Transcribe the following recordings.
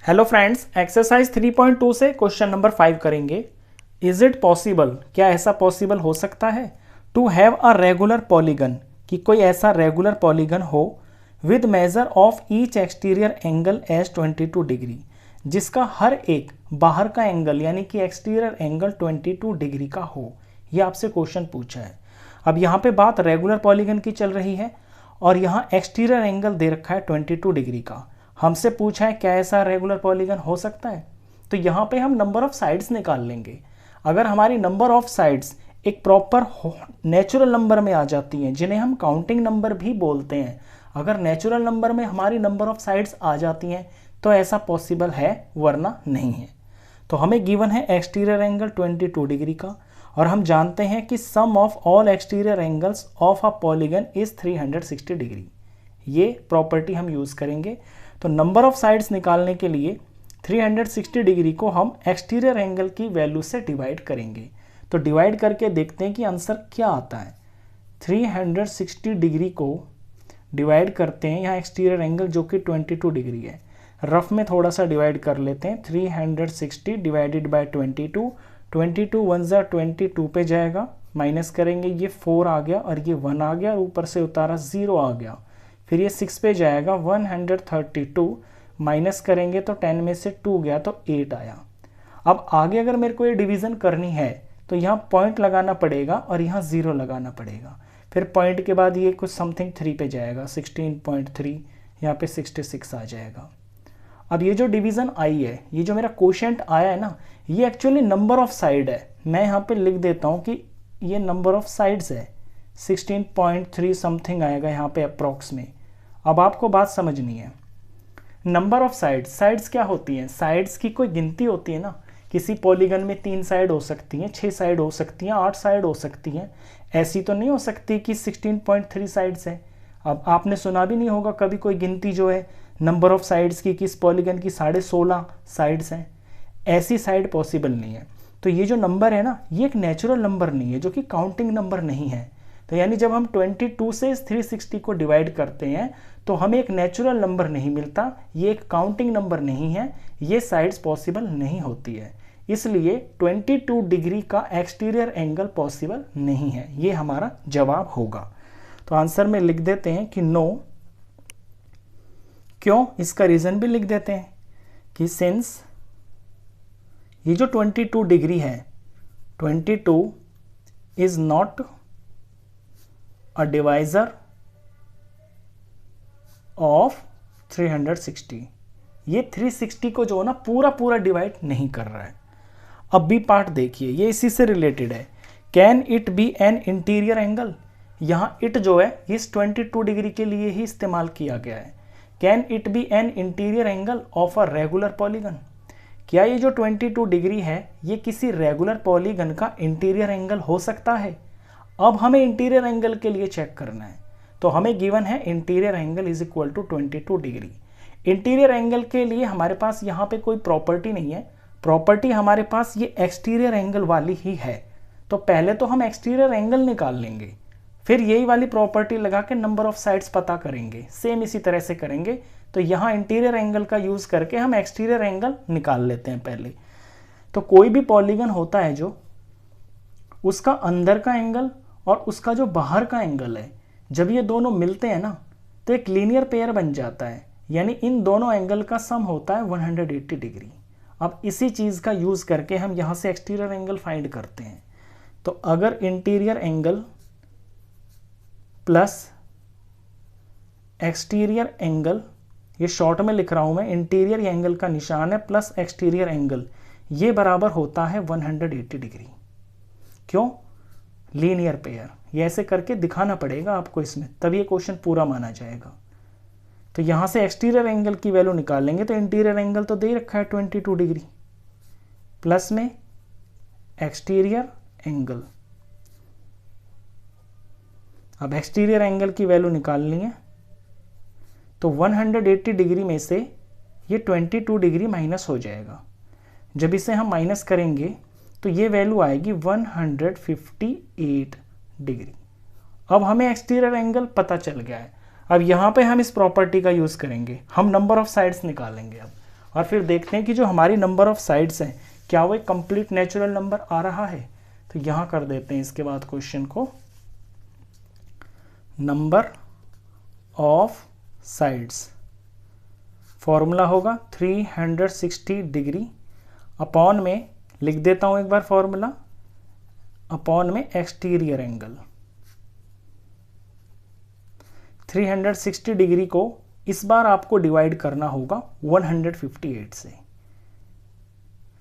Hello friends, exercise 3.2 से question number 5 करेंगे। Is it possible, क्या ऐसा पॉसिबल हो सकता है to have a regular polygon, कि कोई ऐसा रेगुलर पॉलीगन हो with measure of each exterior angle as 22 degree, जिसका हर एक बाहर का एंगल यानी कि एक्सटीरियर एंगल 22 डिग्री का हो। ये आपसे क्वेश्चन पूछा है। अब यहाँ पे बात रेगुलर पॉलीगन की चल रही है और यहाँ एक्सटीरियर एंगल दे रखा है 22 डिग्री का। हमसे पूछा है क्या ऐसा रेगुलर पॉलीगन हो सकता है, तो यहाँ पे हम नंबर ऑफ साइड्स निकाल लेंगे। अगर हमारी नंबर ऑफ साइड्स एक प्रॉपर नेचुरल नंबर में आ जाती हैं, जिन्हें हम काउंटिंग नंबर भी बोलते हैं, अगर नेचुरल नंबर में हमारी नंबर ऑफ साइड्स आ जाती हैं तो ऐसा पॉसिबल है, वरना नहीं है। तो हमें गिवन है एक्सटीरियर एंगल 22 डिग्री का और हम जानते हैं कि sum of all exterior angles of a polygon is 360 degree. ये प्रॉपर्टी हम यूज़ करेंगे। तो नंबर ऑफ साइड्स निकालने के लिए 360 डिग्री को हम एक्सटीरियर एंगल की वैल्यू से डिवाइड करेंगे। तो डिवाइड करके देखते हैं कि आंसर क्या आता है। 360 डिग्री को डिवाइड करते हैं, यहाँ एक्सटीरियर एंगल जो कि 22 डिग्री है, रफ में थोड़ा सा डिवाइड कर लेते हैं। 360 डिवाइडेड बाय 22, 22 1 ज़ा 22 पे जाएगा, माइनस करेंगे, ये 4 आ गया और ये 1 आ गया, ऊपर से उतारा 0 आ गया, फिर ये 6 पे जाएगा 132, माइनस करेंगे तो 10 में से 2 गया तो 8 आया। अब आगे अगर मेरे को ये डिवीज़न करनी है तो यहाँ पॉइंट लगाना पड़ेगा और यहाँ 0 लगाना पड़ेगा, फिर पॉइंट के बाद ये कुछ समथिंग 3 पे जाएगा, 16.3, यहाँ पे 66 आ जाएगा। अब ये जो डिवीज़न आई है, ये जो मेरा क्वोशिएंट आया है ना, ये एक्चुअली नंबर ऑफ साइड है। मैं यहाँ पे लिख देता हूँ कि ये नंबर ऑफ साइड्स है, 16.3 समथिंग आएगा यहाँ पे अप्रॉक्स में। अब आपको बात समझनी है, नंबर ऑफ साइड्स क्या होती हैं? साइड्स की कोई गिनती होती है ना। किसी पॉलीगन में 3 साइड हो सकती हैं, 6 साइड हो सकती हैं, 8 साइड हो सकती हैं। ऐसी तो नहीं हो सकती कि 16.3 साइड्स हैं। अब आपने सुना भी नहीं होगा कभी कोई गिनती जो है नंबर ऑफ साइड्स की, किस पॉलीगन की 16.5 साइड्स हैं। ऐसी साइड पॉसिबल नहीं है। तो ये जो नंबर है ना, ये एक नेचुरल नंबर नहीं है, जो कि काउंटिंग नंबर नहीं है। तो यानी जब हम 22 से इस 360 को डिवाइड करते हैं तो हमें एक नेचुरल नंबर नहीं मिलता, ये एक काउंटिंग नंबर नहीं है, ये साइड्स पॉसिबल नहीं होती है। इसलिए 22 डिग्री का एक्सटीरियर एंगल पॉसिबल नहीं है, ये हमारा जवाब होगा। तो आंसर में लिख देते हैं कि नो। क्यों? इसका रीज़न भी लिख देते हैं कि सिंस ये जो 22 डिग्री है, 22 is not a divisor of 360। ये 360 को जो है ना पूरा डिवाइड नहीं कर रहा है। अब बी पार्ट देखिए, ये इसी से रिलेटेड है। Can it be an interior angle? यहाँ इट जो है इस 22 डिग्री के लिए ही इस्तेमाल किया गया है। Can it be an interior angle of a regular polygon? क्या ये जो 22 डिग्री है ये किसी रेगुलर पॉलीगन का इंटीरियर एंगल हो सकता है? अब हमें इंटीरियर एंगल के लिए चेक करना है। तो हमें गिवन है interior angle is equal to 22 degree. Interior angle के लिए हमारे पास यहाँ पे कोई प्रॉपर्टी नहीं है, प्रॉपर्टी हमारे पास ये एक्सटीरियर एंगल वाली ही है। तो पहले तो हम एक्सटीरियर एंगल निकाल लेंगे, फिर यही वाली प्रॉपर्टी लगा के नंबर ऑफ साइड्स पता करेंगे। सेम इसी तरह से करेंगे। तो यहाँ इंटीरियर एंगल का यूज़ करके हम एक्सटीरियर एंगल निकाल लेते हैं पहले। तो कोई भी पॉलीगन होता है जो उसका अंदर का एंगल और उसका जो बाहर का एंगल है, जब ये दोनों मिलते हैं ना तो एक लीनियर पेयर बन जाता है, यानी इन दोनों एंगल का सम होता है 180 डिग्री। अब इसी चीज़ का यूज़ करके हम यहाँ से एक्सटीरियर एंगल फाइंड करते हैं। तो अगर interior angle plus exterior angle, ये शॉर्ट में लिख रहा हूँ मैं, इंटीरियर एंगल का निशान है प्लस एक्सटीरियर एंगल, ये बराबर होता है 180 डिग्री। क्यों? Linear pair. ये ऐसे करके दिखाना पड़ेगा आपको इसमें, तब ये क्वेश्चन पूरा माना जाएगा। तो यहाँ से एक्सटीरियर एंगल की वैल्यू निकालेंगे तो इंटीरियर एंगल तो दे रखा है 22 डिग्री, प्लस में एक्सटीरियर एंगल। अब एक्सटीरियर एंगल की वैल्यू निकालनी है तो 180 डिग्री में से ये 22 डिग्री माइनस हो जाएगा। जब इसे हम माइनस करेंगे तो ये वैल्यू आएगी 158 डिग्री। अब हमें एक्सटीरियर एंगल पता चल गया है। अब यहाँ पे हम इस प्रॉपर्टी का यूज़ करेंगे, हम नंबर ऑफ साइड्स निकालेंगे अब, और फिर देखते हैं कि जो हमारी नंबर ऑफ साइड्स हैं क्या वो एक कंप्लीट नेचुरल नंबर आ रहा है। तो यहाँ कर देते हैं इसके बाद क्वेश्चन को, नंबर ऑफ साइड्स फॉर्मूला होगा 360 डिग्री अपॉन में, लिख देता हूँ एक बार फॉर्मूला, अपॉन में एक्सटीरियर एंगल। 360 डिग्री को इस बार आपको डिवाइड करना होगा 158 से।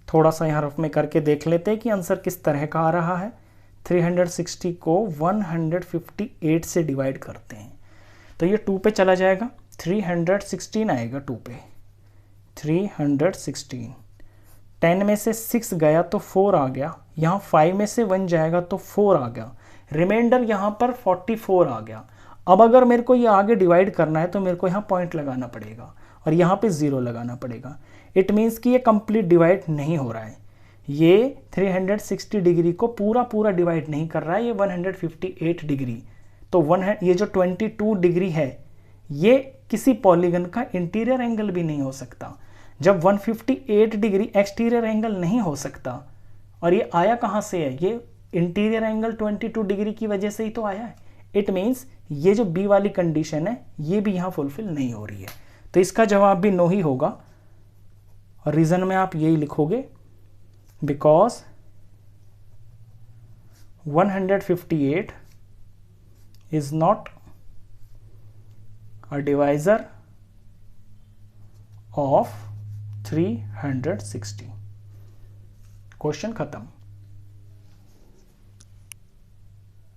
थोड़ा सा यहाँ रफ में करके देख लेते हैं कि आंसर किस तरह का आ रहा है। 360 को 158 से डिवाइड करते हैं तो ये 2 पे चला जाएगा, 316 आएगा 2 पे, 316। 10 में से 6 गया तो 4 आ गया, यहाँ 5 में से 1 जाएगा तो 4 आ गया, रिमाइंडर यहाँ पर 44 आ गया। अब अगर मेरे को ये आगे डिवाइड करना है तो मेरे को यहाँ पॉइंट लगाना पड़ेगा और यहाँ पे 0 लगाना पड़ेगा। इट मीन्स कि ये कंप्लीट डिवाइड नहीं हो रहा है, ये 360 डिग्री को पूरा डिवाइड नहीं कर रहा है, ये 158 डिग्री। तो ये जो 22 डिग्री है ये किसी पॉलीगन का इंटीरियर एंगल भी नहीं हो सकता। जब 158 डिग्री एक्सटीरियर एंगल नहीं हो सकता, और ये आया कहाँ से है, ये इंटीरियर एंगल 22 डिग्री की वजह से ही तो आया है। इट मीन्स ये जो बी वाली कंडीशन है ये भी यहाँ फुलफिल नहीं हो रही है। तो इसका जवाब भी नो ही होगा और रीजन में आप यही लिखोगे, because 158 is not a divisor of 360। Question खत्म।